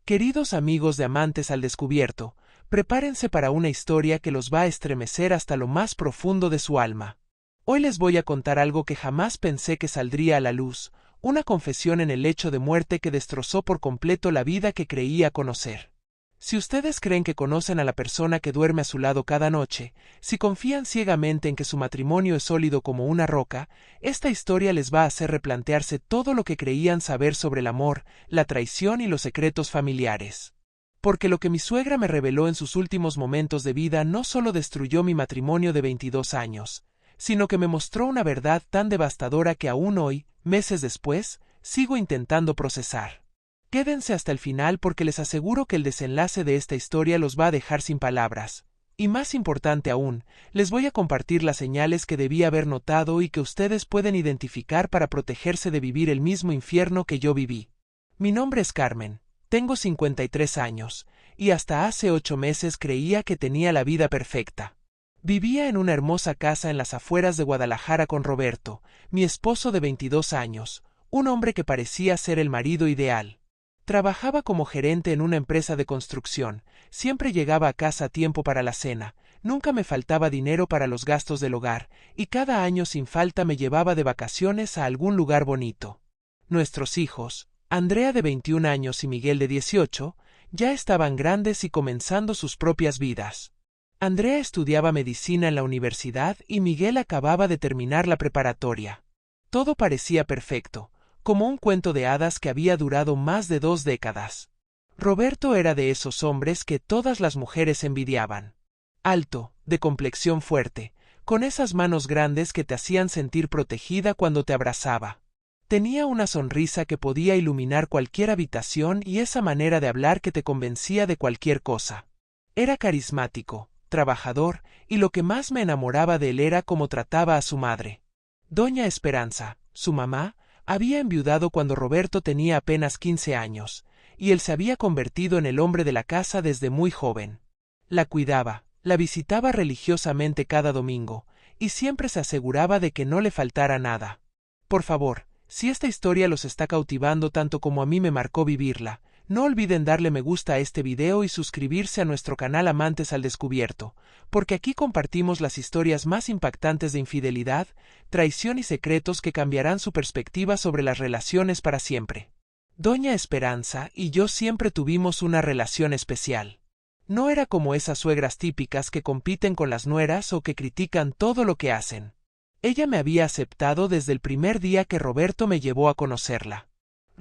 Queridos amigos de Amantes al Descubierto, prepárense para una historia que los va a estremecer hasta lo más profundo de su alma. Hoy les voy a contar algo que jamás pensé que saldría a la luz, una confesión en el lecho de muerte que destrozó por completo la vida que creía conocer. Si ustedes creen que conocen a la persona que duerme a su lado cada noche, si confían ciegamente en que su matrimonio es sólido como una roca, esta historia les va a hacer replantearse todo lo que creían saber sobre el amor, la traición y los secretos familiares. Porque lo que mi suegra me reveló en sus últimos momentos de vida no solo destruyó mi matrimonio de 22 años, sino que me mostró una verdad tan devastadora que aún hoy, meses después, sigo intentando procesar. Quédense hasta el final porque les aseguro que el desenlace de esta historia los va a dejar sin palabras. Y más importante aún, les voy a compartir las señales que debí haber notado y que ustedes pueden identificar para protegerse de vivir el mismo infierno que yo viví. Mi nombre es Carmen, tengo 53 años, y hasta hace 8 meses creía que tenía la vida perfecta. Vivía en una hermosa casa en las afueras de Guadalajara con Roberto, mi esposo de 22 años, un hombre que parecía ser el marido ideal. Trabajaba como gerente en una empresa de construcción, siempre llegaba a casa a tiempo para la cena, nunca me faltaba dinero para los gastos del hogar, y cada año sin falta me llevaba de vacaciones a algún lugar bonito. Nuestros hijos, Andrea de 21 años y Miguel de 18, ya estaban grandes y comenzando sus propias vidas. Andrea estudiaba medicina en la universidad y Miguel acababa de terminar la preparatoria. Todo parecía perfecto, como un cuento de hadas que había durado más de 2 décadas. Roberto era de esos hombres que todas las mujeres envidiaban. Alto, de complexión fuerte, con esas manos grandes que te hacían sentir protegida cuando te abrazaba. Tenía una sonrisa que podía iluminar cualquier habitación y esa manera de hablar que te convencía de cualquier cosa. Era carismático, trabajador, y lo que más me enamoraba de él era cómo trataba a su madre. Doña Esperanza, su mamá, había enviudado cuando Roberto tenía apenas 15 años, y él se había convertido en el hombre de la casa desde muy joven. La cuidaba, la visitaba religiosamente cada domingo, y siempre se aseguraba de que no le faltara nada. Por favor, si esta historia los está cautivando tanto como a mí me marcó vivirla, no olviden darle me gusta a este video y suscribirse a nuestro canal Amantes al Descubierto, porque aquí compartimos las historias más impactantes de infidelidad, traición y secretos que cambiarán su perspectiva sobre las relaciones para siempre. Doña Esperanza y yo siempre tuvimos una relación especial. No era como esas suegras típicas que compiten con las nueras o que critican todo lo que hacen. Ella me había aceptado desde el primer día que Roberto me llevó a conocerla.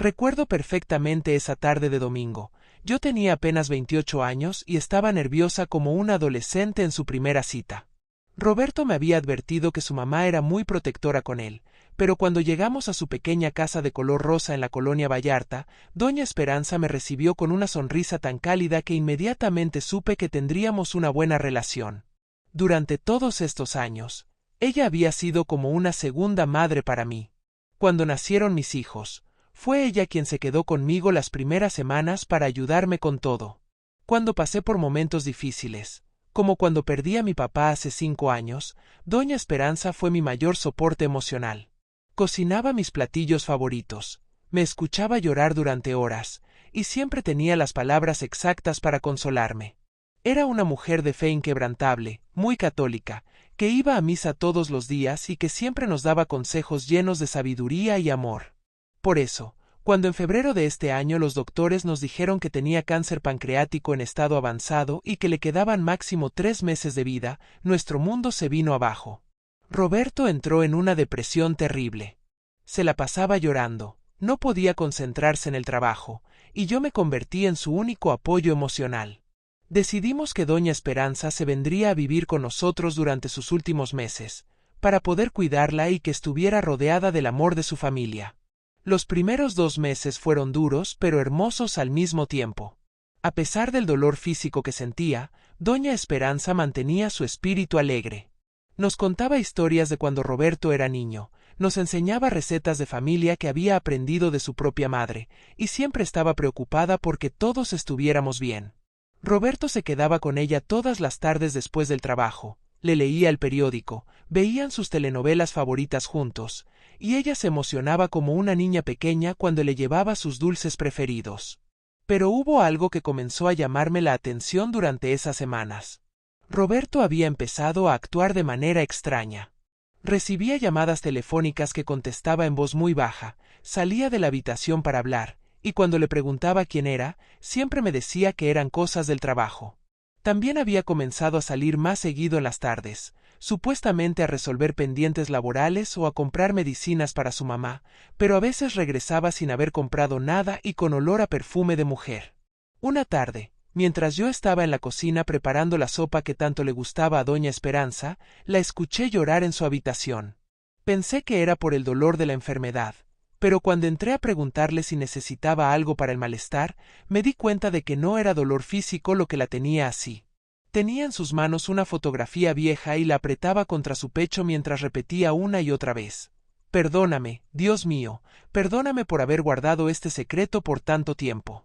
Recuerdo perfectamente esa tarde de domingo. Yo tenía apenas 28 años y estaba nerviosa como una adolescente en su primera cita. Roberto me había advertido que su mamá era muy protectora con él, pero cuando llegamos a su pequeña casa de color rosa en la colonia Vallarta, Doña Esperanza me recibió con una sonrisa tan cálida que inmediatamente supe que tendríamos una buena relación. Durante todos estos años, ella había sido como una segunda madre para mí. Cuando nacieron mis hijos, fue ella quien se quedó conmigo las primeras semanas para ayudarme con todo. Cuando pasé por momentos difíciles, como cuando perdí a mi papá hace 5 años, Doña Esperanza fue mi mayor soporte emocional. Cocinaba mis platillos favoritos, me escuchaba llorar durante horas, y siempre tenía las palabras exactas para consolarme. Era una mujer de fe inquebrantable, muy católica, que iba a misa todos los días y que siempre nos daba consejos llenos de sabiduría y amor. Por eso, cuando en febrero de este año los doctores nos dijeron que tenía cáncer pancreático en estado avanzado y que le quedaban máximo 3 meses de vida, nuestro mundo se vino abajo. Roberto entró en una depresión terrible. Se la pasaba llorando, no podía concentrarse en el trabajo, y yo me convertí en su único apoyo emocional. Decidimos que Doña Esperanza se vendría a vivir con nosotros durante sus últimos meses, para poder cuidarla y que estuviera rodeada del amor de su familia. Los primeros 2 meses fueron duros pero hermosos al mismo tiempo. A pesar del dolor físico que sentía, Doña Esperanza mantenía su espíritu alegre. Nos contaba historias de cuando Roberto era niño, nos enseñaba recetas de familia que había aprendido de su propia madre, y siempre estaba preocupada porque todos estuviéramos bien. Roberto se quedaba con ella todas las tardes después del trabajo, le leía el periódico, veían sus telenovelas favoritas juntos, y ella se emocionaba como una niña pequeña cuando le llevaba sus dulces preferidos. Pero hubo algo que comenzó a llamarme la atención durante esas semanas. Roberto había empezado a actuar de manera extraña. Recibía llamadas telefónicas que contestaba en voz muy baja, salía de la habitación para hablar, y cuando le preguntaba quién era, siempre me decía que eran cosas del trabajo. También había comenzado a salir más seguido en las tardes, supuestamente a resolver pendientes laborales o a comprar medicinas para su mamá, pero a veces regresaba sin haber comprado nada y con olor a perfume de mujer. Una tarde, mientras yo estaba en la cocina preparando la sopa que tanto le gustaba a doña Esperanza, la escuché llorar en su habitación. Pensé que era por el dolor de la enfermedad, pero cuando entré a preguntarle si necesitaba algo para el malestar, me di cuenta de que no era dolor físico lo que la tenía así. Tenía en sus manos una fotografía vieja y la apretaba contra su pecho mientras repetía una y otra vez: «Perdóname, Dios mío, perdóname por haber guardado este secreto por tanto tiempo».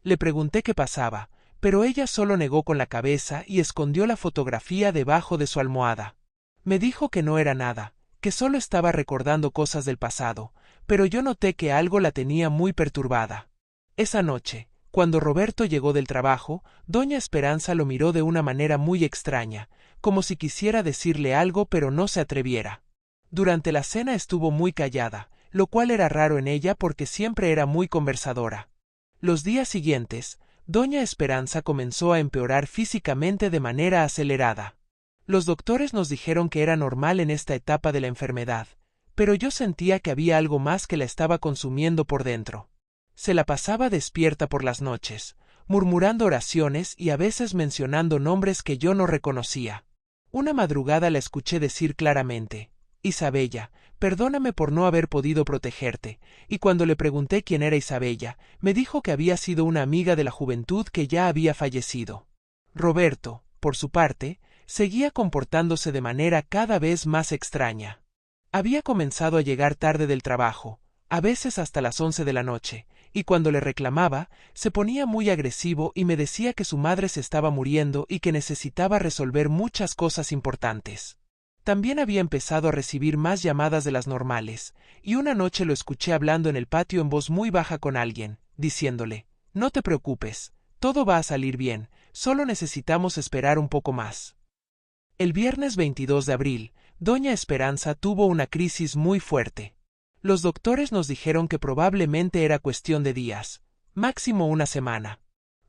Le pregunté qué pasaba, pero ella solo negó con la cabeza y escondió la fotografía debajo de su almohada. Me dijo que no era nada, que solo estaba recordando cosas del pasado, pero yo noté que algo la tenía muy perturbada. Esa noche, cuando Roberto llegó del trabajo, doña Esperanza lo miró de una manera muy extraña, como si quisiera decirle algo pero no se atreviera. Durante la cena estuvo muy callada, lo cual era raro en ella porque siempre era muy conversadora. Los días siguientes, doña Esperanza comenzó a empeorar físicamente de manera acelerada. Los doctores nos dijeron que era normal en esta etapa de la enfermedad, pero yo sentía que había algo más que la estaba consumiendo por dentro. Se la pasaba despierta por las noches, murmurando oraciones y a veces mencionando nombres que yo no reconocía. Una madrugada la escuché decir claramente: «Isabella, perdóname por no haber podido protegerte», y cuando le pregunté quién era Isabella, me dijo que había sido una amiga de la juventud que ya había fallecido. Roberto, por su parte, seguía comportándose de manera cada vez más extraña. Había comenzado a llegar tarde del trabajo, a veces hasta las 11 de la noche, y cuando le reclamaba, se ponía muy agresivo y me decía que su madre se estaba muriendo y que necesitaba resolver muchas cosas importantes. También había empezado a recibir más llamadas de las normales, y una noche lo escuché hablando en el patio en voz muy baja con alguien, diciéndole: «No te preocupes, todo va a salir bien, solo necesitamos esperar un poco más». El viernes 22 de abril, doña Esperanza tuvo una crisis muy fuerte. Los doctores nos dijeron que probablemente era cuestión de días, máximo una semana.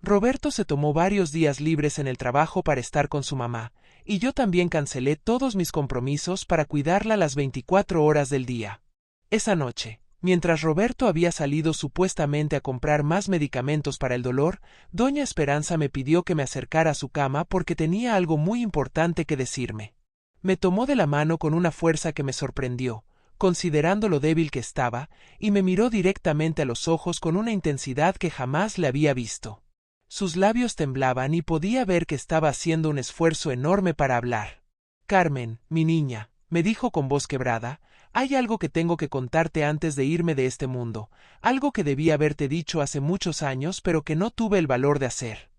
Roberto se tomó varios días libres en el trabajo para estar con su mamá, y yo también cancelé todos mis compromisos para cuidarla las 24 horas del día. Esa noche, mientras Roberto había salido supuestamente a comprar más medicamentos para el dolor, doña Esperanza me pidió que me acercara a su cama porque tenía algo muy importante que decirme. Me tomó de la mano con una fuerza que me sorprendió, considerando lo débil que estaba, y me miró directamente a los ojos con una intensidad que jamás le había visto. Sus labios temblaban y podía ver que estaba haciendo un esfuerzo enorme para hablar. «Carmen, mi niña», me dijo con voz quebrada, «hay algo que tengo que contarte antes de irme de este mundo, algo que debí haberte dicho hace muchos años pero que no tuve el valor de hacer».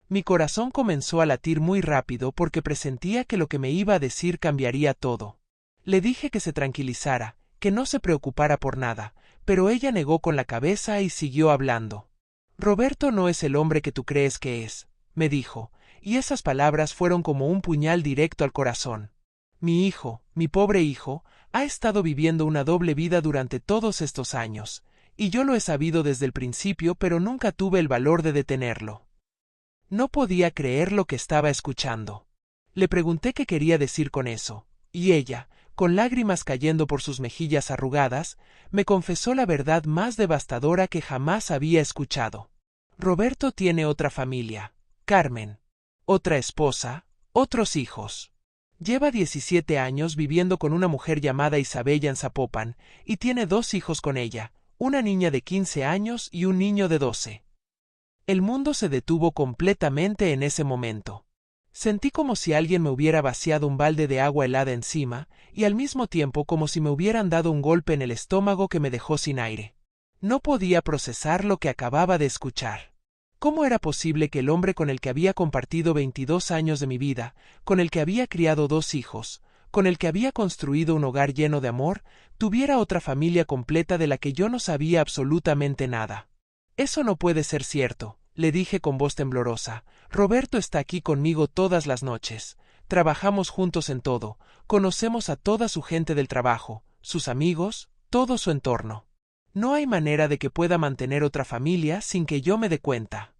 Mi corazón comenzó a latir muy rápido porque presentía que lo que me iba a decir cambiaría todo. Le dije que se tranquilizara, que no se preocupara por nada, pero ella negó con la cabeza y siguió hablando. «Roberto no es el hombre que tú crees que es», me dijo, y esas palabras fueron como un puñal directo al corazón. «Mi hijo, mi pobre hijo, ha estado viviendo una doble vida durante todos estos años, y yo lo he sabido desde el principio pero nunca tuve el valor de detenerlo». No podía creer lo que estaba escuchando. Le pregunté qué quería decir con eso, y ella, con lágrimas cayendo por sus mejillas arrugadas, me confesó la verdad más devastadora que jamás había escuchado. Roberto tiene otra familia, Carmen, otra esposa, otros hijos. Lleva 17 años viviendo con una mujer llamada Isabella en Zapopan, y tiene 2 hijos con ella, una niña de 15 años y un niño de 12. El mundo se detuvo completamente en ese momento. Sentí como si alguien me hubiera vaciado un balde de agua helada encima, y al mismo tiempo como si me hubieran dado un golpe en el estómago que me dejó sin aire. No podía procesar lo que acababa de escuchar. ¿Cómo era posible que el hombre con el que había compartido 22 años de mi vida, con el que había criado 2 hijos, con el que había construido un hogar lleno de amor, tuviera otra familia completa de la que yo no sabía absolutamente nada? Eso no puede ser cierto, le dije con voz temblorosa. Roberto está aquí conmigo todas las noches. Trabajamos juntos en todo, conocemos a toda su gente del trabajo, sus amigos, todo su entorno. No hay manera de que pueda mantener otra familia sin que yo me dé cuenta.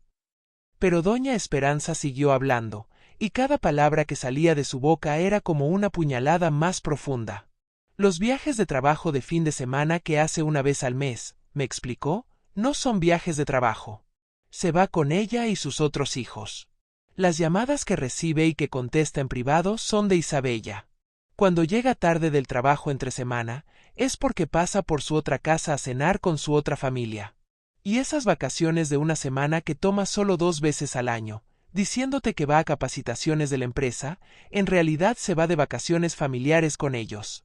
Pero doña Esperanza siguió hablando, y cada palabra que salía de su boca era como una puñalada más profunda. Los viajes de trabajo de fin de semana que hace una vez al mes, me explicó, no son viajes de trabajo. Se va con ella y sus otros hijos. Las llamadas que recibe y que contesta en privado son de Isabella. Cuando llega tarde del trabajo entre semana, es porque pasa por su otra casa a cenar con su otra familia. Y esas vacaciones de una semana que toma solo 2 veces al año, diciéndote que va a capacitaciones de la empresa, en realidad se va de vacaciones familiares con ellos.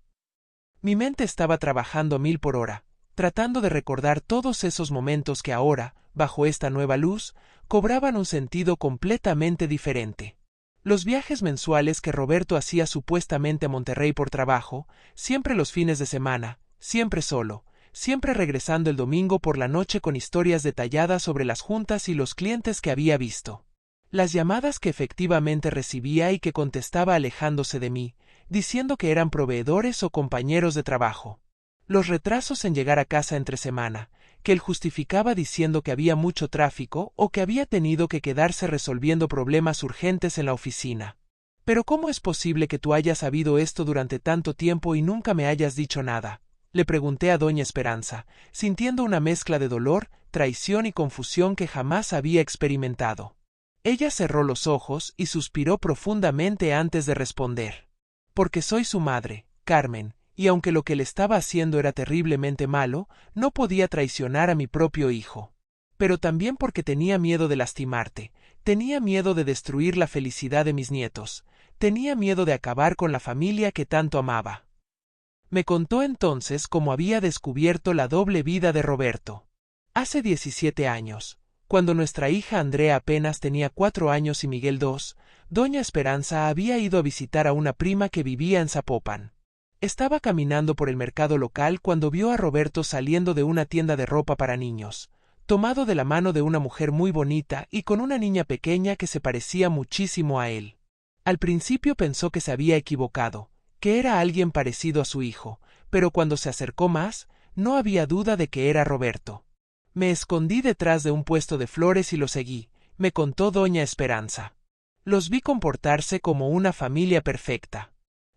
Mi mente estaba trabajando a 1000 por hora, tratando de recordar todos esos momentos que ahora, bajo esta nueva luz, cobraban un sentido completamente diferente. Los viajes mensuales que Roberto hacía supuestamente a Monterrey por trabajo, siempre los fines de semana, siempre solo, siempre regresando el domingo por la noche con historias detalladas sobre las juntas y los clientes que había visto. Las llamadas que efectivamente recibía y que contestaba alejándose de mí, diciendo que eran proveedores o compañeros de trabajo. Los retrasos en llegar a casa entre semana, que él justificaba diciendo que había mucho tráfico o que había tenido que quedarse resolviendo problemas urgentes en la oficina. «Pero ¿cómo es posible que tú hayas sabido esto durante tanto tiempo y nunca me hayas dicho nada?», le pregunté a doña Esperanza, sintiendo una mezcla de dolor, traición y confusión que jamás había experimentado. Ella cerró los ojos y suspiró profundamente antes de responder. «Porque soy su madre, Carmen, y aunque lo que le estaba haciendo era terriblemente malo, no podía traicionar a mi propio hijo. Pero también porque tenía miedo de lastimarte, tenía miedo de destruir la felicidad de mis nietos, tenía miedo de acabar con la familia que tanto amaba». Me contó entonces cómo había descubierto la doble vida de Roberto. Hace 17 años, cuando nuestra hija Andrea apenas tenía 4 años y Miguel 2, doña Esperanza había ido a visitar a una prima que vivía en Zapopan. Estaba caminando por el mercado local cuando vio a Roberto saliendo de una tienda de ropa para niños, tomado de la mano de una mujer muy bonita y con una niña pequeña que se parecía muchísimo a él. Al principio pensó que se había equivocado, que era alguien parecido a su hijo, pero cuando se acercó más, no había duda de que era Roberto. Me escondí detrás de un puesto de flores y lo seguí, me contó doña Esperanza. Los vi comportarse como una familia perfecta.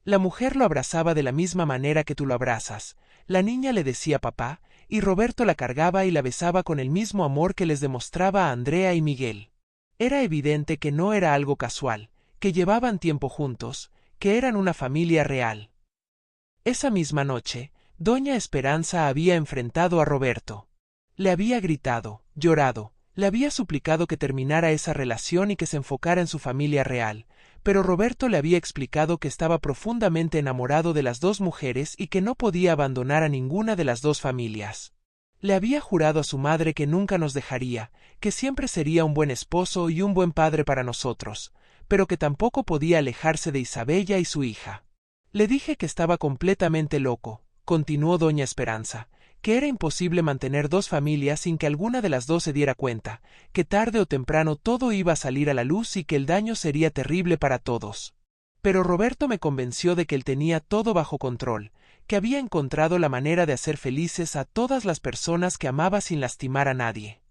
La mujer lo abrazaba de la misma manera que tú lo abrazas, la niña le decía papá, y Roberto la cargaba y la besaba con el mismo amor que les demostraba a Andrea y Miguel. Era evidente que no era algo casual, que llevaban tiempo juntos, que eran una familia real. Esa misma noche, doña Esperanza había enfrentado a Roberto. Le había gritado, llorado, le había suplicado que terminara esa relación y que se enfocara en su familia real, pero Roberto le había explicado que estaba profundamente enamorado de las 2 mujeres y que no podía abandonar a ninguna de las 2 familias. Le había jurado a su madre que nunca nos dejaría, que siempre sería un buen esposo y un buen padre para nosotros, pero que tampoco podía alejarse de Isabella y su hija. Le dije que estaba completamente loco, continuó doña Esperanza, que era imposible mantener 2 familias sin que alguna de las 2 se diera cuenta, que tarde o temprano todo iba a salir a la luz y que el daño sería terrible para todos. Pero Roberto me convenció de que él tenía todo bajo control, que había encontrado la manera de hacer felices a todas las personas que amaba sin lastimar a nadie.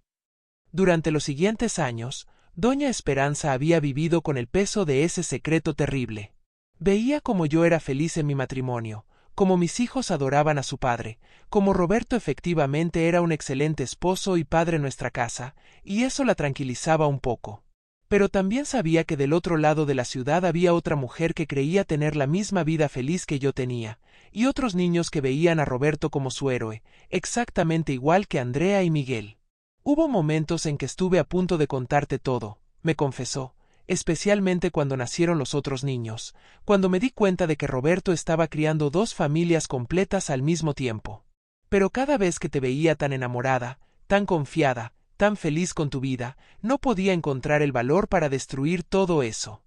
Durante los siguientes años, doña Esperanza había vivido con el peso de ese secreto terrible. Veía como yo era feliz en mi matrimonio, como mis hijos adoraban a su padre, como Roberto efectivamente era un excelente esposo y padre en nuestra casa, y eso la tranquilizaba un poco. Pero también sabía que del otro lado de la ciudad había otra mujer que creía tener la misma vida feliz que yo tenía, y otros niños que veían a Roberto como su héroe, exactamente igual que Andrea y Miguel. Hubo momentos en que estuve a punto de contarte todo, me confesó, especialmente cuando nacieron los otros niños, cuando me di cuenta de que Roberto estaba criando 2 familias completas al mismo tiempo. Pero cada vez que te veía tan enamorada, tan confiada, tan feliz con tu vida, no podía encontrar el valor para destruir todo eso.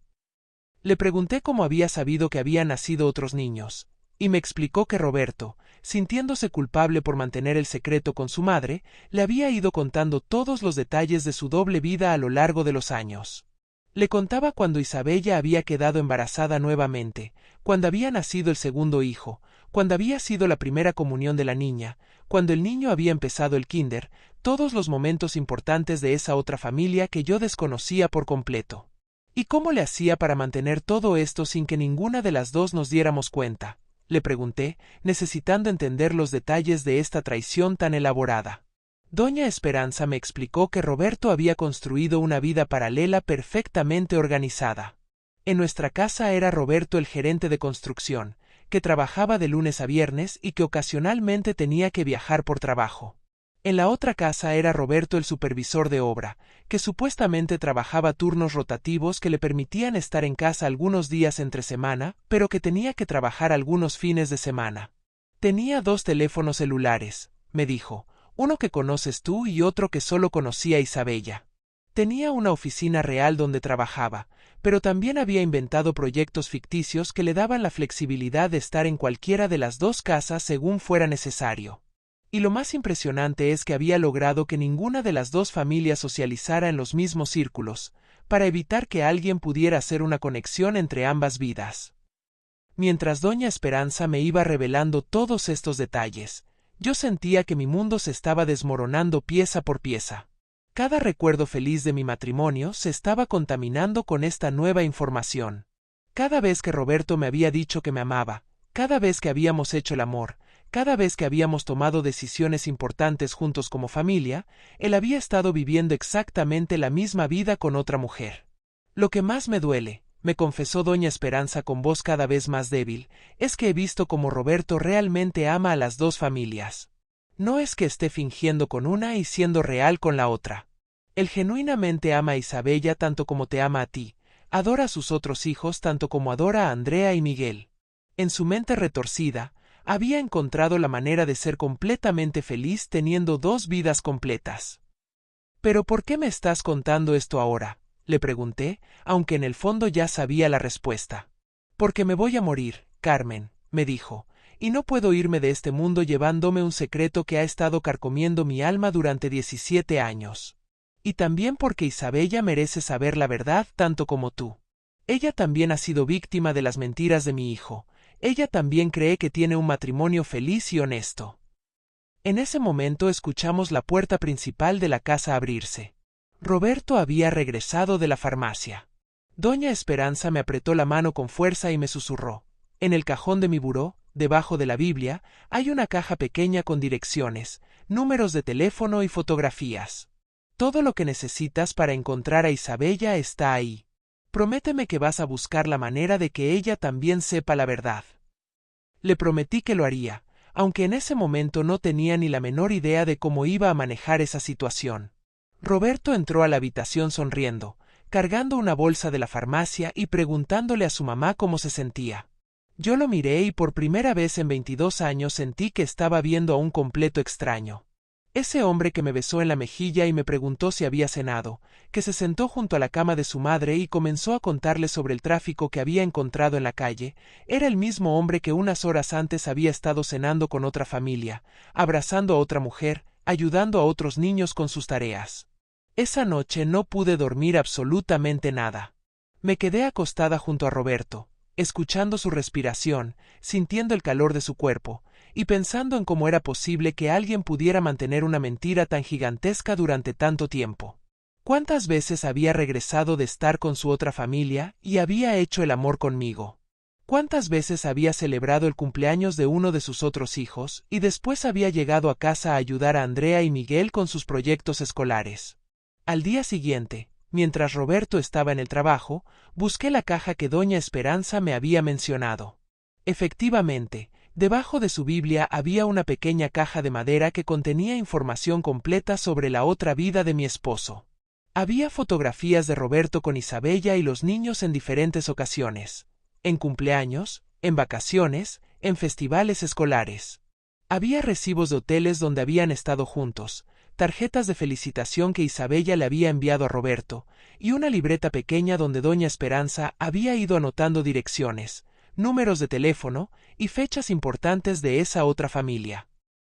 Le pregunté cómo había sabido que habían nacido otros niños, y me explicó que Roberto, sintiéndose culpable por mantener el secreto con su madre, le había ido contando todos los detalles de su doble vida a lo largo de los años. Le contaba cuando Isabella había quedado embarazada nuevamente, cuando había nacido el segundo hijo, cuando había sido la primera comunión de la niña, cuando el niño había empezado el kinder, todos los momentos importantes de esa otra familia que yo desconocía por completo. ¿Y cómo le hacía para mantener todo esto sin que ninguna de las dos nos diéramos cuenta?, le pregunté, necesitando entender los detalles de esta traición tan elaborada. Doña Esperanza me explicó que Roberto había construido una vida paralela perfectamente organizada. En nuestra casa era Roberto el gerente de construcción, que trabajaba de lunes a viernes y que ocasionalmente tenía que viajar por trabajo. En la otra casa era Roberto el supervisor de obra, que supuestamente trabajaba turnos rotativos que le permitían estar en casa algunos días entre semana, pero que tenía que trabajar algunos fines de semana. Tenía 2 teléfonos celulares, me dijo, uno que conoces tú y otro que solo conocía Isabella. Tenía una oficina real donde trabajaba, pero también había inventado proyectos ficticios que le daban la flexibilidad de estar en cualquiera de las 2 casas según fuera necesario. Y lo más impresionante es que había logrado que ninguna de las 2 familias socializara en los mismos círculos, para evitar que alguien pudiera hacer una conexión entre ambas vidas. Mientras Doña Esperanza me iba revelando todos estos detalles, yo sentía que mi mundo se estaba desmoronando pieza por pieza. Cada recuerdo feliz de mi matrimonio se estaba contaminando con esta nueva información. Cada vez que Roberto me había dicho que me amaba, cada vez que habíamos hecho el amor, cada vez que habíamos tomado decisiones importantes juntos como familia, él había estado viviendo exactamente la misma vida con otra mujer. Lo que más me duele, me confesó Doña Esperanza con voz cada vez más débil, es que he visto cómo Roberto realmente ama a las 2 familias. No es que esté fingiendo con una y siendo real con la otra. Él genuinamente ama a Isabella tanto como te ama a ti, adora a sus otros hijos tanto como adora a Andrea y Miguel. En su mente retorcida, había encontrado la manera de ser completamente feliz teniendo 2 vidas completas. ¿Pero por qué me estás contando esto ahora?, le pregunté, aunque en el fondo ya sabía la respuesta. Porque me voy a morir, Carmen, me dijo, y no puedo irme de este mundo llevándome un secreto que ha estado carcomiendo mi alma durante 17 años. Y también porque Isabella merece saber la verdad tanto como tú. Ella también ha sido víctima de las mentiras de mi hijo. Ella también cree que tiene un matrimonio feliz y honesto. En ese momento escuchamos la puerta principal de la casa abrirse. Roberto había regresado de la farmacia. Doña Esperanza me apretó la mano con fuerza y me susurró. En el cajón de mi buró, debajo de la Biblia, hay una caja pequeña con direcciones, números de teléfono y fotografías. Todo lo que necesitas para encontrar a Isabella está ahí. Prométeme que vas a buscar la manera de que ella también sepa la verdad. Le prometí que lo haría, aunque en ese momento no tenía ni la menor idea de cómo iba a manejar esa situación. Roberto entró a la habitación sonriendo, cargando una bolsa de la farmacia y preguntándole a su mamá cómo se sentía. Yo lo miré y por primera vez en 22 años sentí que estaba viendo a un completo extraño. Ese hombre que me besó en la mejilla y me preguntó si había cenado, que se sentó junto a la cama de su madre y comenzó a contarle sobre el tráfico que había encontrado en la calle, era el mismo hombre que unas horas antes había estado cenando con otra familia, abrazando a otra mujer, ayudando a otros niños con sus tareas. Esa noche no pude dormir absolutamente nada. Me quedé acostada junto a Roberto, escuchando su respiración, sintiendo el calor de su cuerpo, y pensando en cómo era posible que alguien pudiera mantener una mentira tan gigantesca durante tanto tiempo. ¿Cuántas veces había regresado de estar con su otra familia y había hecho el amor conmigo? ¿Cuántas veces había celebrado el cumpleaños de uno de sus otros hijos y después había llegado a casa a ayudar a Andrea y Miguel con sus proyectos escolares? Al día siguiente, mientras Roberto estaba en el trabajo, busqué la caja que Doña Esperanza me había mencionado. Efectivamente, debajo de su Biblia había una pequeña caja de madera que contenía información completa sobre la otra vida de mi esposo. Había fotografías de Roberto con Isabella y los niños en diferentes ocasiones, en cumpleaños, en vacaciones, en festivales escolares. Había recibos de hoteles donde habían estado juntos, tarjetas de felicitación que Isabella le había enviado a Roberto, y una libreta pequeña donde Doña Esperanza había ido anotando direcciones, números de teléfono y fechas importantes de esa otra familia.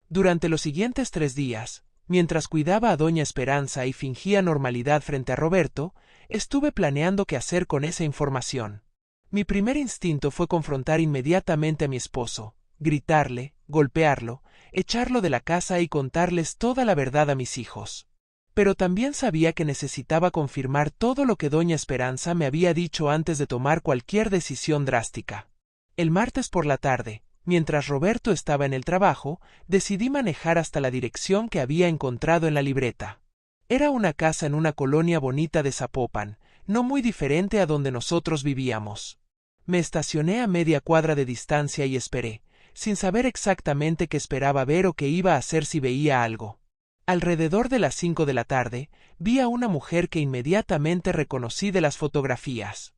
Durante los siguientes 3 días, mientras cuidaba a doña Esperanza y fingía normalidad frente a Roberto, estuve planeando qué hacer con esa información. Mi primer instinto fue confrontar inmediatamente a mi esposo, gritarle, golpearlo, echarlo de la casa y contarles toda la verdad a mis hijos. Pero también sabía que necesitaba confirmar todo lo que doña Esperanza me había dicho antes de tomar cualquier decisión drástica. El martes por la tarde, mientras Roberto estaba en el trabajo, decidí manejar hasta la dirección que había encontrado en la libreta. Era una casa en una colonia bonita de Zapopan, no muy diferente a donde nosotros vivíamos. Me estacioné a media cuadra de distancia y esperé, sin saber exactamente qué esperaba ver o qué iba a hacer si veía algo. Alrededor de las 5 de la tarde, vi a una mujer que inmediatamente reconocí de las fotografías.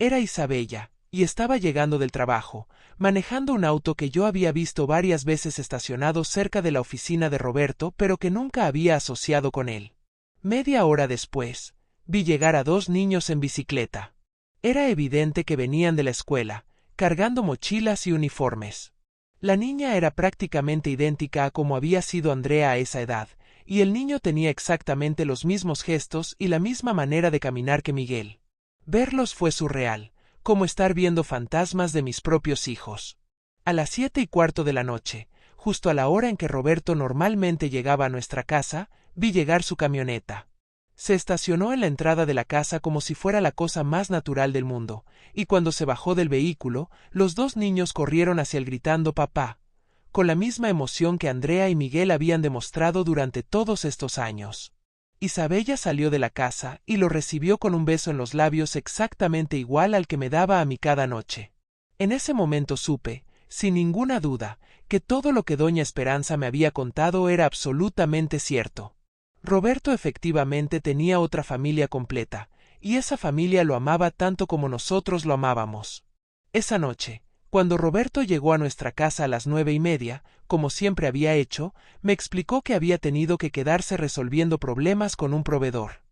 Era Isabella, y estaba llegando del trabajo, manejando un auto que yo había visto varias veces estacionado cerca de la oficina de Roberto, pero que nunca había asociado con él. Media hora después, vi llegar a 2 niños en bicicleta. Era evidente que venían de la escuela, cargando mochilas y uniformes. La niña era prácticamente idéntica a como había sido Andrea a esa edad, y el niño tenía exactamente los mismos gestos y la misma manera de caminar que Miguel. Verlos fue surreal, como estar viendo fantasmas de mis propios hijos. A las 7:15 de la noche, justo a la hora en que Roberto normalmente llegaba a nuestra casa, vi llegar su camioneta. Se estacionó en la entrada de la casa como si fuera la cosa más natural del mundo, y cuando se bajó del vehículo, los 2 niños corrieron hacia él gritando «papá», con la misma emoción que Andrea y Miguel habían demostrado durante todos estos años. Isabella salió de la casa y lo recibió con un beso en los labios exactamente igual al que me daba a mí cada noche. En ese momento supe, sin ninguna duda, que todo lo que doña Esperanza me había contado era absolutamente cierto. Roberto efectivamente tenía otra familia completa, y esa familia lo amaba tanto como nosotros lo amábamos. Esa noche, cuando Roberto llegó a nuestra casa a las 9:30, como siempre había hecho, me explicó que había tenido que quedarse resolviendo problemas con un proveedor.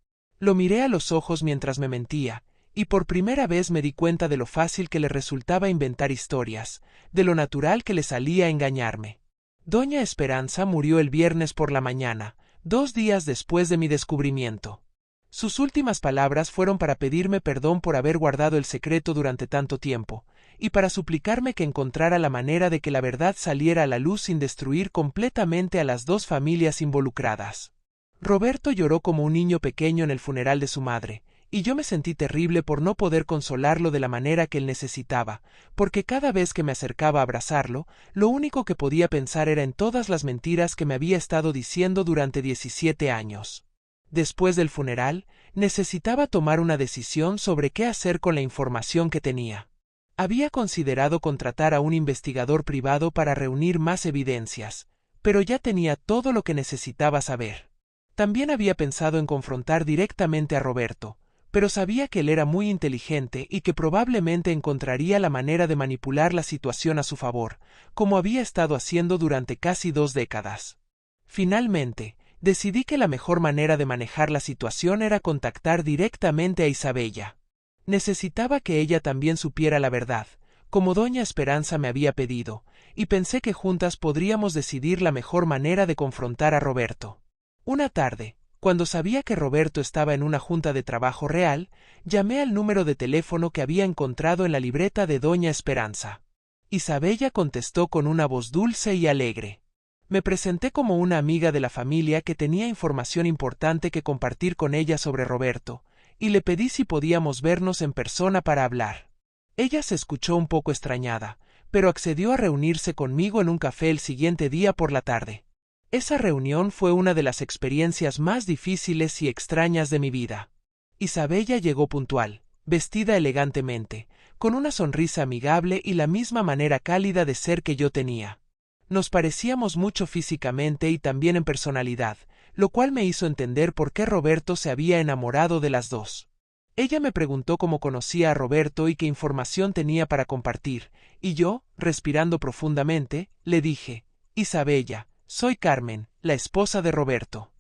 Lo miré a los ojos mientras me mentía, y por primera vez me di cuenta de lo fácil que le resultaba inventar historias, de lo natural que le salía engañarme. Doña Esperanza murió el viernes por la mañana, 2 días después de mi descubrimiento. Sus últimas palabras fueron para pedirme perdón por haber guardado el secreto durante tanto tiempo, y para suplicarme que encontrara la manera de que la verdad saliera a la luz sin destruir completamente a las 2 familias involucradas. Roberto lloró como un niño pequeño en el funeral de su madre, y yo me sentí terrible por no poder consolarlo de la manera que él necesitaba, porque cada vez que me acercaba a abrazarlo, lo único que podía pensar era en todas las mentiras que me había estado diciendo durante 17 años. Después del funeral, necesitaba tomar una decisión sobre qué hacer con la información que tenía. Había considerado contratar a un investigador privado para reunir más evidencias, pero ya tenía todo lo que necesitaba saber. También había pensado en confrontar directamente a Roberto, pero sabía que él era muy inteligente y que probablemente encontraría la manera de manipular la situación a su favor, como había estado haciendo durante casi 2 décadas. Finalmente, decidí que la mejor manera de manejar la situación era contactar directamente a Isabella. Necesitaba que ella también supiera la verdad, como doña Esperanza me había pedido, y pensé que juntas podríamos decidir la mejor manera de confrontar a Roberto. Una tarde, cuando sabía que Roberto estaba en una junta de trabajo real, llamé al número de teléfono que había encontrado en la libreta de doña Esperanza. Isabella contestó con una voz dulce y alegre. Me presenté como una amiga de la familia que tenía información importante que compartir con ella sobre Roberto, y le pedí si podíamos vernos en persona para hablar. Ella se escuchó un poco extrañada, pero accedió a reunirse conmigo en un café el siguiente día por la tarde. Esa reunión fue una de las experiencias más difíciles y extrañas de mi vida. Isabella llegó puntual, vestida elegantemente, con una sonrisa amigable y la misma manera cálida de ser que yo tenía. Nos parecíamos mucho físicamente y también en personalidad, lo cual me hizo entender por qué Roberto se había enamorado de las 2. Ella me preguntó cómo conocía a Roberto y qué información tenía para compartir, y yo, respirando profundamente, le dije: Isabella, soy Carmen, la esposa de Roberto.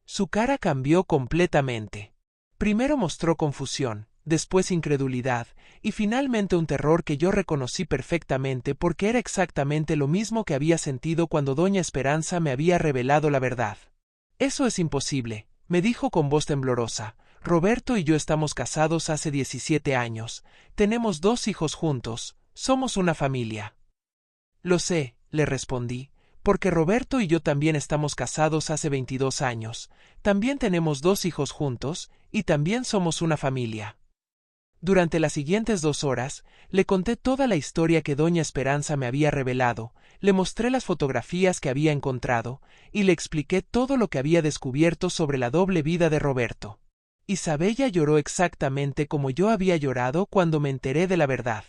Su cara cambió completamente. Primero mostró confusión, después incredulidad, y finalmente un terror que yo reconocí perfectamente porque era exactamente lo mismo que había sentido cuando doña Esperanza me había revelado la verdad. «Eso es imposible», me dijo con voz temblorosa. «Roberto y yo estamos casados hace 17 años. Tenemos 2 hijos juntos. Somos una familia». «Lo sé», le respondí, «porque Roberto y yo también estamos casados hace 22 años. También tenemos 2 hijos juntos, y también somos una familia». Durante las siguientes 2 horas, le conté toda la historia que doña Esperanza me había revelado, le mostré las fotografías que había encontrado, y le expliqué todo lo que había descubierto sobre la doble vida de Roberto. Isabella lloró exactamente como yo había llorado cuando me enteré de la verdad.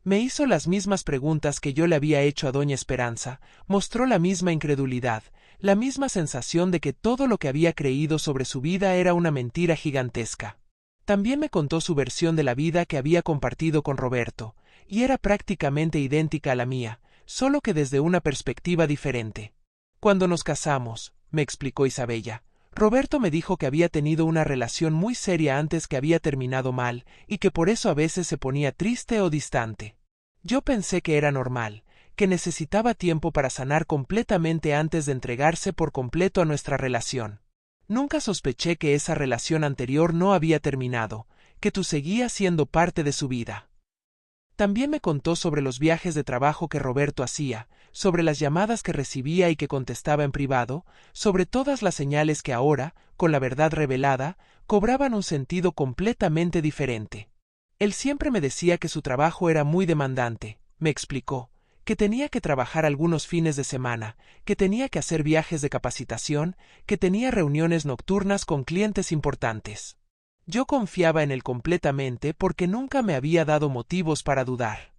Me hizo las mismas preguntas que yo le había hecho a doña Esperanza, mostró la misma incredulidad, la misma sensación de que todo lo que había creído sobre su vida era una mentira gigantesca. También me contó su versión de la vida que había compartido con Roberto, y era prácticamente idéntica a la mía, solo que desde una perspectiva diferente. «Cuando nos casamos», me explicó Isabella, «Roberto me dijo que había tenido una relación muy seria antes que había terminado mal, y que por eso a veces se ponía triste o distante. Yo pensé que era normal, que necesitaba tiempo para sanar completamente antes de entregarse por completo a nuestra relación. Nunca sospeché que esa relación anterior no había terminado, que tú seguías siendo parte de su vida». También me contó sobre los viajes de trabajo que Roberto hacía, sobre las llamadas que recibía y que contestaba en privado, sobre todas las señales que ahora, con la verdad revelada, cobraban un sentido completamente diferente. Él siempre me decía que su trabajo era muy demandante, me explicó, que tenía que trabajar algunos fines de semana, que tenía que hacer viajes de capacitación, que tenía reuniones nocturnas con clientes importantes. Yo confiaba en él completamente porque nunca me había dado motivos para dudar.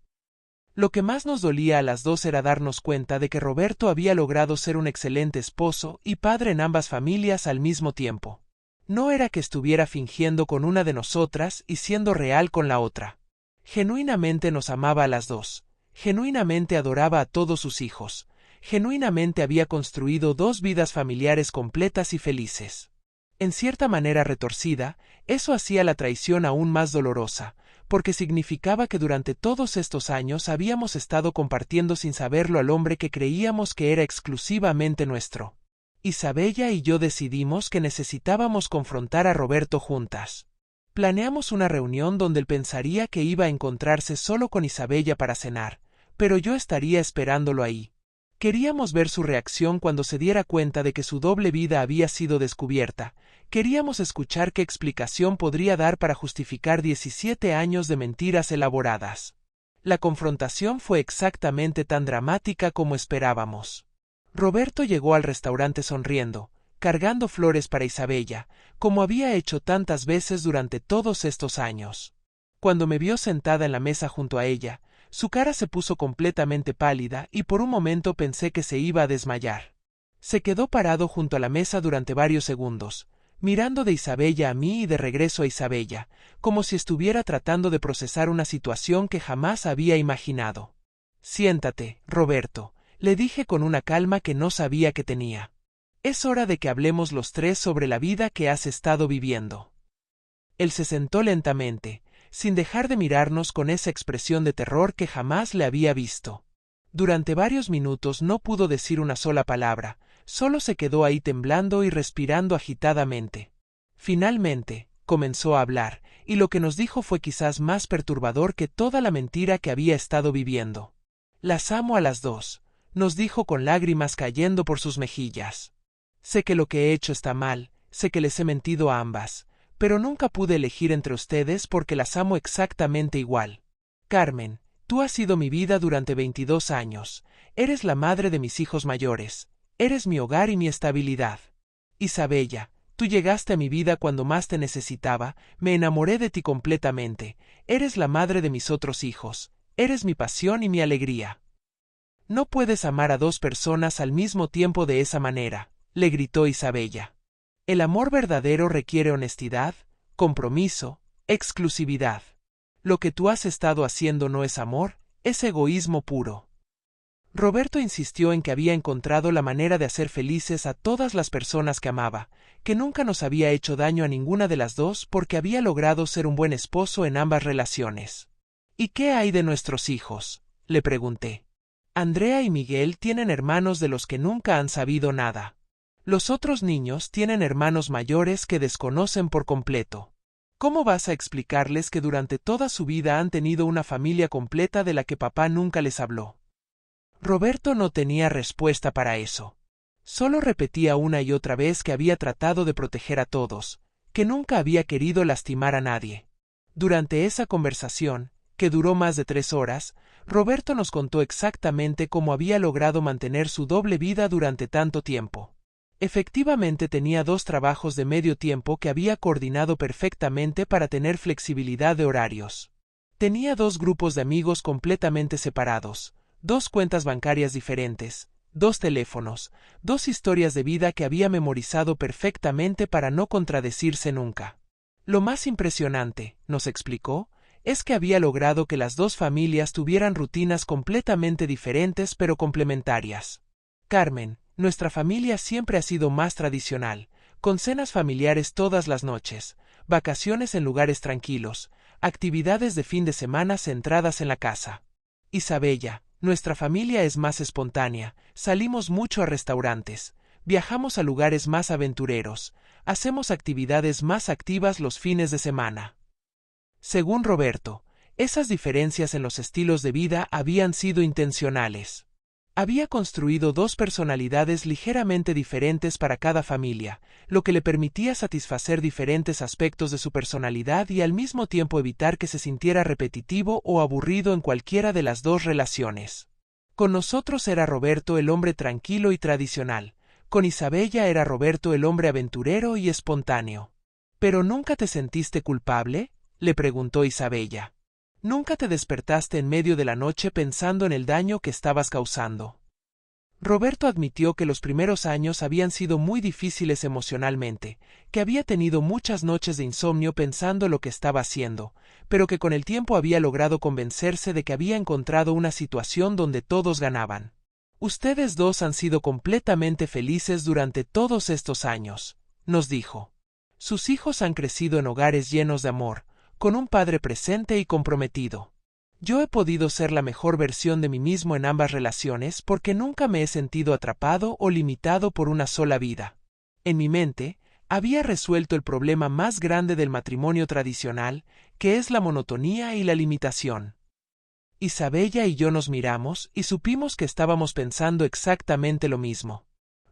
Lo que más nos dolía a las 2 era darnos cuenta de que Roberto había logrado ser un excelente esposo y padre en ambas familias al mismo tiempo. No era que estuviera fingiendo con una de nosotras y siendo real con la otra. Genuinamente nos amaba a las 2. Genuinamente adoraba a todos sus hijos. Genuinamente había construido 2 vidas familiares completas y felices. En cierta manera retorcida, eso hacía la traición aún más dolorosa, porque significaba que durante todos estos años habíamos estado compartiendo sin saberlo al hombre que creíamos que era exclusivamente nuestro. Isabella y yo decidimos que necesitábamos confrontar a Roberto juntas. Planeamos una reunión donde él pensaría que iba a encontrarse solo con Isabella para cenar, pero yo estaría esperándolo ahí. Queríamos ver su reacción cuando se diera cuenta de que su doble vida había sido descubierta. Queríamos escuchar qué explicación podría dar para justificar 17 años de mentiras elaboradas. La confrontación fue exactamente tan dramática como esperábamos. Roberto llegó al restaurante sonriendo, cargando flores para Isabella, como había hecho tantas veces durante todos estos años. Cuando me vio sentada en la mesa junto a ella, su cara se puso completamente pálida y por un momento pensé que se iba a desmayar. Se quedó parado junto a la mesa durante varios segundos, mirando de Isabella a mí y de regreso a Isabella, como si estuviera tratando de procesar una situación que jamás había imaginado. «Siéntate, Roberto», le dije con una calma que no sabía que tenía. «Es hora de que hablemos los 3 sobre la vida que has estado viviendo». Él se sentó lentamente, sin dejar de mirarnos con esa expresión de terror que jamás le había visto. Durante varios minutos no pudo decir una sola palabra, solo se quedó ahí temblando y respirando agitadamente. Finalmente, comenzó a hablar, y lo que nos dijo fue quizás más perturbador que toda la mentira que había estado viviendo. «Las amo a las 2», nos dijo con lágrimas cayendo por sus mejillas. «Sé que lo que he hecho está mal, sé que les he mentido a ambas, pero nunca pude elegir entre ustedes porque las amo exactamente igual. Carmen, tú has sido mi vida durante 22 años, eres la madre de mis hijos mayores, eres mi hogar y mi estabilidad. Isabella, tú llegaste a mi vida cuando más te necesitaba, me enamoré de ti completamente, eres la madre de mis otros hijos, eres mi pasión y mi alegría». «No puedes amar a 2 personas al mismo tiempo de esa manera», le gritó Isabella. «El amor verdadero requiere honestidad, compromiso, exclusividad. Lo que tú has estado haciendo no es amor, es egoísmo puro». Roberto insistió en que había encontrado la manera de hacer felices a todas las personas que amaba, que nunca nos había hecho daño a ninguna de las dos porque había logrado ser un buen esposo en ambas relaciones. ¿Y qué hay de nuestros hijos?, le pregunté. Andrea y Miguel tienen hermanos de los que nunca han sabido nada. Los otros niños tienen hermanos mayores que desconocen por completo. ¿Cómo vas a explicarles que durante toda su vida han tenido una familia completa de la que papá nunca les habló? Roberto no tenía respuesta para eso. Solo repetía una y otra vez que había tratado de proteger a todos, que nunca había querido lastimar a nadie. Durante esa conversación, que duró más de 3 horas, Roberto nos contó exactamente cómo había logrado mantener su doble vida durante tanto tiempo. Efectivamente tenía 2 trabajos de medio tiempo que había coordinado perfectamente para tener flexibilidad de horarios. Tenía 2 grupos de amigos completamente separados, 2 cuentas bancarias diferentes, 2 teléfonos, 2 historias de vida que había memorizado perfectamente para no contradecirse nunca. Lo más impresionante, nos explicó, es que había logrado que las 2 familias tuvieran rutinas completamente diferentes pero complementarias. Carmen, nuestra familia siempre ha sido más tradicional, con cenas familiares todas las noches, vacaciones en lugares tranquilos, actividades de fin de semana centradas en la casa. Isabella, nuestra familia es más espontánea, salimos mucho a restaurantes, viajamos a lugares más aventureros, hacemos actividades más activas los fines de semana. Según Roberto, esas diferencias en los estilos de vida habían sido intencionales. Había construido 2 personalidades ligeramente diferentes para cada familia, lo que le permitía satisfacer diferentes aspectos de su personalidad y al mismo tiempo evitar que se sintiera repetitivo o aburrido en cualquiera de las 2 relaciones. Con nosotros era Roberto el hombre tranquilo y tradicional, con Isabella era Roberto el hombre aventurero y espontáneo. ¿Pero nunca te sentiste culpable?, le preguntó Isabella. ¿Nunca te despertaste en medio de la noche pensando en el daño que estabas causando? Roberto admitió que los primeros años habían sido muy difíciles emocionalmente, que había tenido muchas noches de insomnio pensando lo que estaba haciendo, pero que con el tiempo había logrado convencerse de que había encontrado una situación donde todos ganaban. Ustedes 2 han sido completamente felices durante todos estos años, nos dijo. Sus hijos han crecido en hogares llenos de amor, con un padre presente y comprometido. Yo he podido ser la mejor versión de mí mismo en ambas relaciones porque nunca me he sentido atrapado o limitado por una sola vida. En mi mente, había resuelto el problema más grande del matrimonio tradicional, que es la monotonía y la limitación. Isabella y yo nos miramos y supimos que estábamos pensando exactamente lo mismo.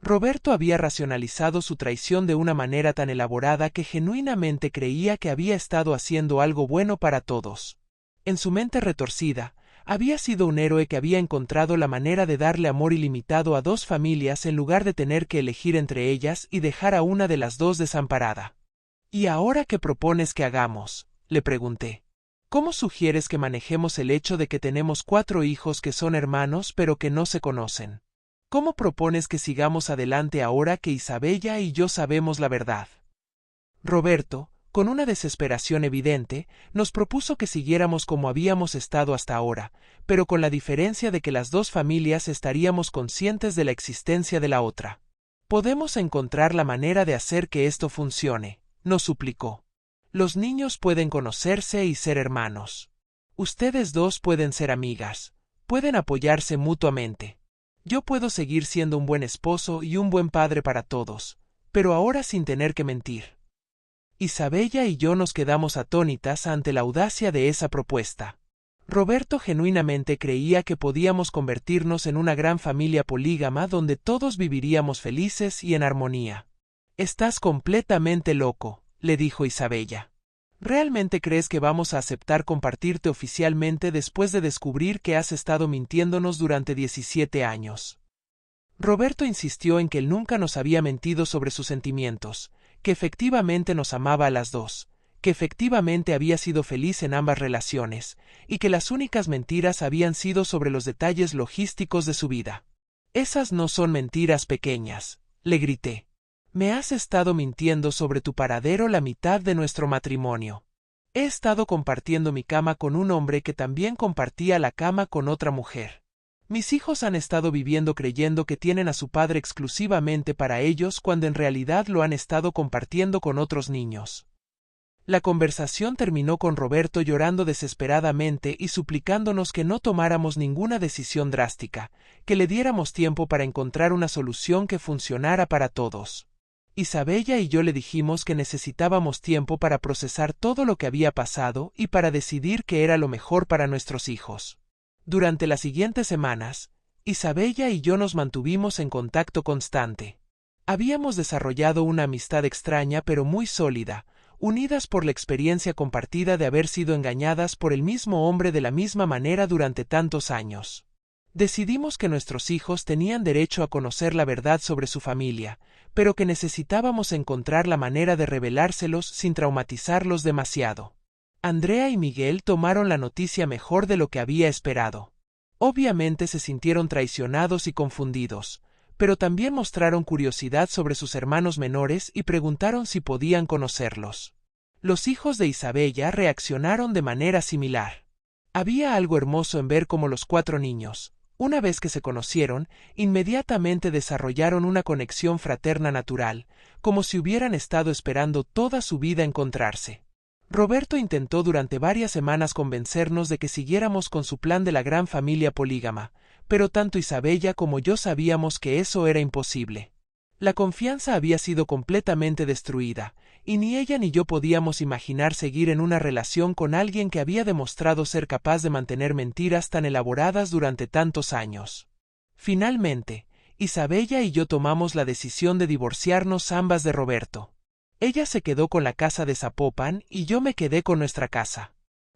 Roberto había racionalizado su traición de una manera tan elaborada que genuinamente creía que había estado haciendo algo bueno para todos. En su mente retorcida, había sido un héroe que había encontrado la manera de darle amor ilimitado a 2 familias en lugar de tener que elegir entre ellas y dejar a una de las 2 desamparada. ¿Y ahora qué propones que hagamos?, le pregunté. ¿Cómo sugieres que manejemos el hecho de que tenemos 4 hijos que son hermanos pero que no se conocen? ¿Cómo propones que sigamos adelante ahora que Isabella y yo sabemos la verdad? Roberto, con una desesperación evidente, nos propuso que siguiéramos como habíamos estado hasta ahora, pero con la diferencia de que las 2 familias estaríamos conscientes de la existencia de la otra. Podemos encontrar la manera de hacer que esto funcione, nos suplicó. Los niños pueden conocerse y ser hermanos. Ustedes 2 pueden ser amigas, pueden apoyarse mutuamente. Yo puedo seguir siendo un buen esposo y un buen padre para todos, pero ahora sin tener que mentir. Isabella y yo nos quedamos atónitas ante la audacia de esa propuesta. Roberto genuinamente creía que podíamos convertirnos en una gran familia polígama donde todos viviríamos felices y en armonía. Estás completamente loco, le dijo Isabella. ¿Realmente crees que vamos a aceptar compartirte oficialmente después de descubrir que has estado mintiéndonos durante 17 años? Roberto insistió en que él nunca nos había mentido sobre sus sentimientos, que efectivamente nos amaba a las 2, que efectivamente había sido feliz en ambas relaciones, y que las únicas mentiras habían sido sobre los detalles logísticos de su vida. Esas no son mentiras pequeñas, le grité. Me has estado mintiendo sobre tu paradero la mitad de nuestro matrimonio. He estado compartiendo mi cama con un hombre que también compartía la cama con otra mujer. Mis hijos han estado viviendo creyendo que tienen a su padre exclusivamente para ellos cuando en realidad lo han estado compartiendo con otros niños. La conversación terminó con Roberto llorando desesperadamente y suplicándonos que no tomáramos ninguna decisión drástica, que le diéramos tiempo para encontrar una solución que funcionara para todos. Isabella y yo le dijimos que necesitábamos tiempo para procesar todo lo que había pasado y para decidir qué era lo mejor para nuestros hijos. Durante las siguientes semanas, Isabella y yo nos mantuvimos en contacto constante. Habíamos desarrollado una amistad extraña pero muy sólida, unidas por la experiencia compartida de haber sido engañadas por el mismo hombre de la misma manera durante tantos años. Decidimos que nuestros hijos tenían derecho a conocer la verdad sobre su familia, pero que necesitábamos encontrar la manera de revelárselos sin traumatizarlos demasiado. Andrea y Miguel tomaron la noticia mejor de lo que había esperado. Obviamente se sintieron traicionados y confundidos, pero también mostraron curiosidad sobre sus hermanos menores y preguntaron si podían conocerlos. Los hijos de Isabella reaccionaron de manera similar. Había algo hermoso en ver cómo los 4 niños, una vez que se conocieron, inmediatamente desarrollaron una conexión fraterna natural, como si hubieran estado esperando toda su vida encontrarse. Roberto intentó durante varias semanas convencernos de que siguiéramos con su plan de la gran familia polígama, pero tanto Isabella como yo sabíamos que eso era imposible. La confianza había sido completamente destruida, y ni ella ni yo podíamos imaginar seguir en una relación con alguien que había demostrado ser capaz de mantener mentiras tan elaboradas durante tantos años. Finalmente, Isabella y yo tomamos la decisión de divorciarnos ambas de Roberto. Ella se quedó con la casa de Zapopan y yo me quedé con nuestra casa.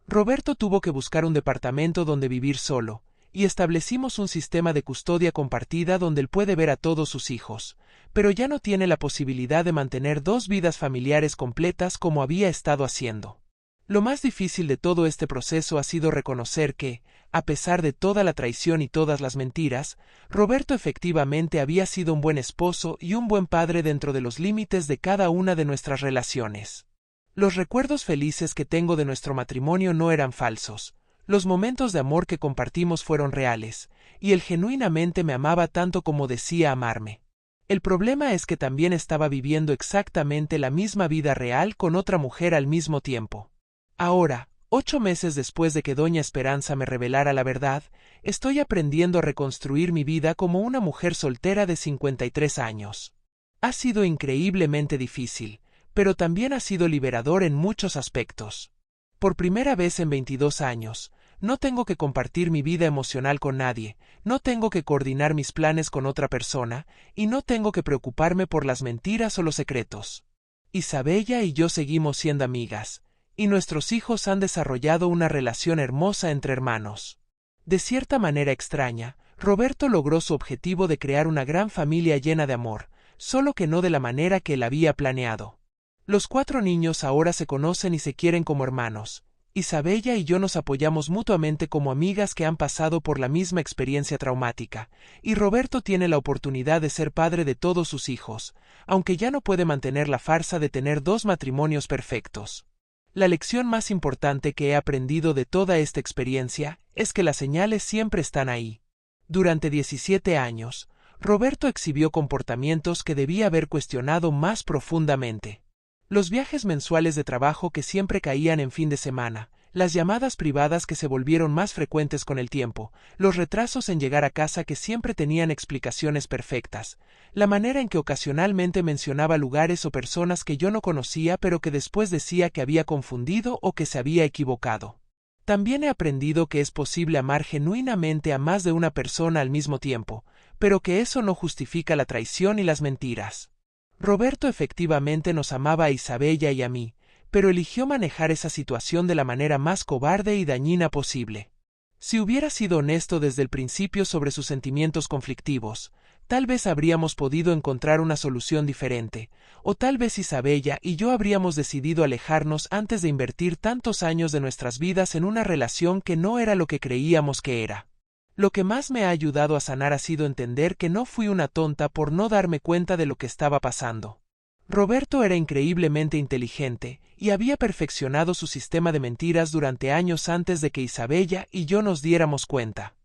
Roberto tuvo que buscar un departamento donde vivir solo, y establecimos un sistema de custodia compartida donde él puede ver a todos sus hijos, pero ya no tiene la posibilidad de mantener 2 vidas familiares completas como había estado haciendo. Lo más difícil de todo este proceso ha sido reconocer que, a pesar de toda la traición y todas las mentiras, Roberto efectivamente había sido un buen esposo y un buen padre dentro de los límites de cada una de nuestras relaciones. Los recuerdos felices que tengo de nuestro matrimonio no eran falsos. Los momentos de amor que compartimos fueron reales, y él genuinamente me amaba tanto como decía amarme. El problema es que también estaba viviendo exactamente la misma vida real con otra mujer al mismo tiempo. Ahora, 8 meses después de que doña Esperanza me revelara la verdad, estoy aprendiendo a reconstruir mi vida como una mujer soltera de 53 años. Ha sido increíblemente difícil, pero también ha sido liberador en muchos aspectos. Por primera vez en 22 años, no tengo que compartir mi vida emocional con nadie, no tengo que coordinar mis planes con otra persona, y no tengo que preocuparme por las mentiras o los secretos. Isabella y yo seguimos siendo amigas, y nuestros hijos han desarrollado una relación hermosa entre hermanos. De cierta manera extraña, Roberto logró su objetivo de crear una gran familia llena de amor, solo que no de la manera que él había planeado. Los 4 niños ahora se conocen y se quieren como hermanos. Isabella y yo nos apoyamos mutuamente como amigas que han pasado por la misma experiencia traumática, y Roberto tiene la oportunidad de ser padre de todos sus hijos, aunque ya no puede mantener la farsa de tener 2 matrimonios perfectos. La lección más importante que he aprendido de toda esta experiencia es que las señales siempre están ahí. Durante 17 años, Roberto exhibió comportamientos que debía haber cuestionado más profundamente. Los viajes mensuales de trabajo que siempre caían en fin de semana, las llamadas privadas que se volvieron más frecuentes con el tiempo, los retrasos en llegar a casa que siempre tenían explicaciones perfectas, la manera en que ocasionalmente mencionaba lugares o personas que yo no conocía pero que después decía que había confundido o que se había equivocado. También he aprendido que es posible amar genuinamente a más de una persona al mismo tiempo, pero que eso no justifica la traición y las mentiras. Roberto efectivamente nos amaba a Isabella y a mí, pero eligió manejar esa situación de la manera más cobarde y dañina posible. Si hubiera sido honesto desde el principio sobre sus sentimientos conflictivos, tal vez habríamos podido encontrar una solución diferente, o tal vez Isabella y yo habríamos decidido alejarnos antes de invertir tantos años de nuestras vidas en una relación que no era lo que creíamos que era. Lo que más me ha ayudado a sanar ha sido entender que no fui una tonta por no darme cuenta de lo que estaba pasando. Roberto era increíblemente inteligente y había perfeccionado su sistema de mentiras durante años antes de que Isabella y yo nos diéramos cuenta.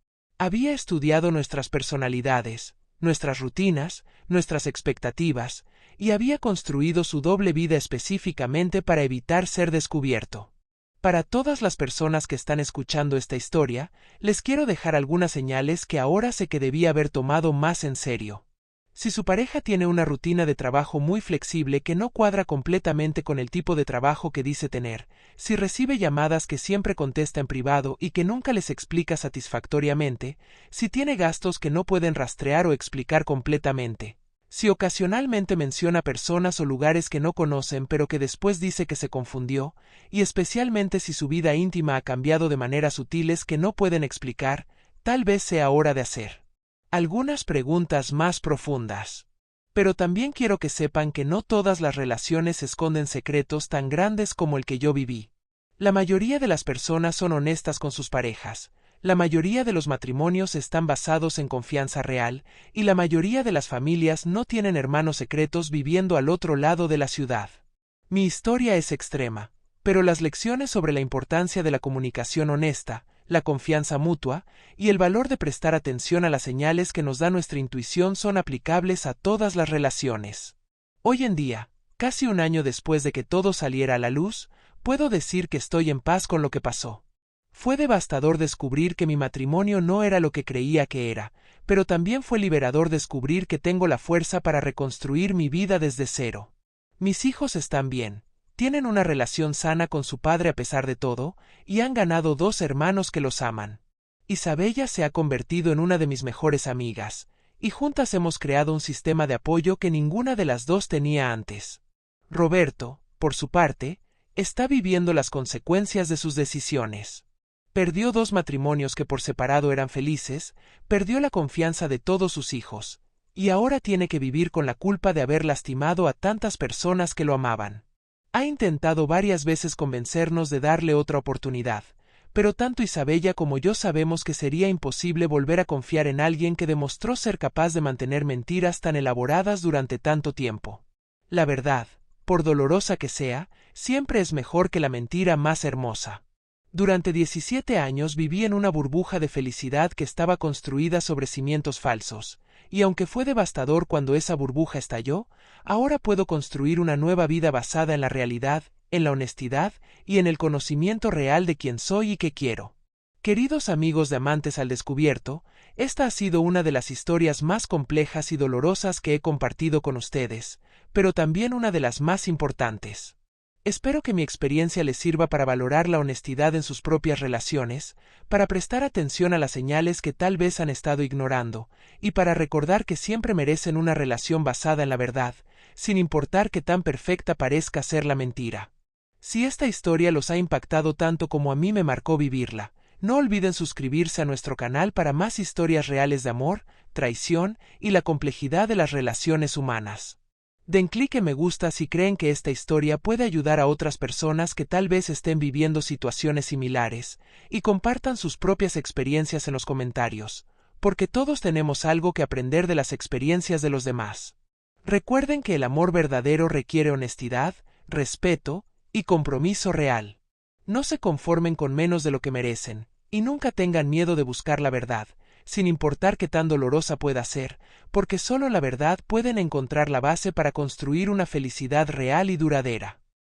Había estudiado nuestras personalidades, nuestras rutinas, nuestras expectativas, y había construido su doble vida específicamente para evitar ser descubierto. Para todas las personas que están escuchando esta historia, les quiero dejar algunas señales que ahora sé que debía haber tomado más en serio. Si su pareja tiene una rutina de trabajo muy flexible que no cuadra completamente con el tipo de trabajo que dice tener, si recibe llamadas que siempre contesta en privado y que nunca les explica satisfactoriamente, si tiene gastos que no pueden rastrear o explicar completamente, si ocasionalmente menciona personas o lugares que no conocen pero que después dice que se confundió, y especialmente si su vida íntima ha cambiado de maneras sutiles que no pueden explicar, tal vez sea hora de hacer algunas preguntas más profundas. Pero también quiero que sepan que no todas las relaciones esconden secretos tan grandes como el que yo viví. La mayoría de las personas son honestas con sus parejas, la mayoría de los matrimonios están basados en confianza real, y la mayoría de las familias no tienen hermanos secretos viviendo al otro lado de la ciudad. Mi historia es extrema, pero las lecciones sobre la importancia de la comunicación honesta, la confianza mutua y el valor de prestar atención a las señales que nos da nuestra intuición son aplicables a todas las relaciones. Hoy en día, casi un año después de que todo saliera a la luz, puedo decir que estoy en paz con lo que pasó. Fue devastador descubrir que mi matrimonio no era lo que creía que era, pero también fue liberador descubrir que tengo la fuerza para reconstruir mi vida desde cero. Mis hijos están bien. Tienen una relación sana con su padre a pesar de todo, y han ganado 2 hermanos que los aman. Isabella se ha convertido en una de mis mejores amigas, y juntas hemos creado un sistema de apoyo que ninguna de las dos tenía antes. Roberto, por su parte, está viviendo las consecuencias de sus decisiones. Perdió 2 matrimonios que por separado eran felices, perdió la confianza de todos sus hijos, y ahora tiene que vivir con la culpa de haber lastimado a tantas personas que lo amaban. Ha intentado varias veces convencernos de darle otra oportunidad, pero tanto Isabella como yo sabemos que sería imposible volver a confiar en alguien que demostró ser capaz de mantener mentiras tan elaboradas durante tanto tiempo. La verdad, por dolorosa que sea, siempre es mejor que la mentira más hermosa. Durante 17 años viví en una burbuja de felicidad que estaba construida sobre cimientos falsos, y aunque fue devastador cuando esa burbuja estalló, ahora puedo construir una nueva vida basada en la realidad, en la honestidad y en el conocimiento real de quién soy y qué quiero. Queridos amigos de Amantes al Descubierto, esta ha sido una de las historias más complejas y dolorosas que he compartido con ustedes, pero también una de las más importantes. Espero que mi experiencia les sirva para valorar la honestidad en sus propias relaciones, para prestar atención a las señales que tal vez han estado ignorando, y para recordar que siempre merecen una relación basada en la verdad, sin importar qué tan perfecta parezca ser la mentira. Si esta historia los ha impactado tanto como a mí me marcó vivirla, no olviden suscribirse a nuestro canal para más historias reales de amor, traición y la complejidad de las relaciones humanas. Den clic en me gusta si creen que esta historia puede ayudar a otras personas que tal vez estén viviendo situaciones similares, y compartan sus propias experiencias en los comentarios, porque todos tenemos algo que aprender de las experiencias de los demás. Recuerden que el amor verdadero requiere honestidad, respeto y compromiso real. No se conformen con menos de lo que merecen, y nunca tengan miedo de buscar la verdad, sin importar qué tan dolorosa pueda ser, porque solo la verdad pueden encontrar la base para construir una felicidad real y duradera.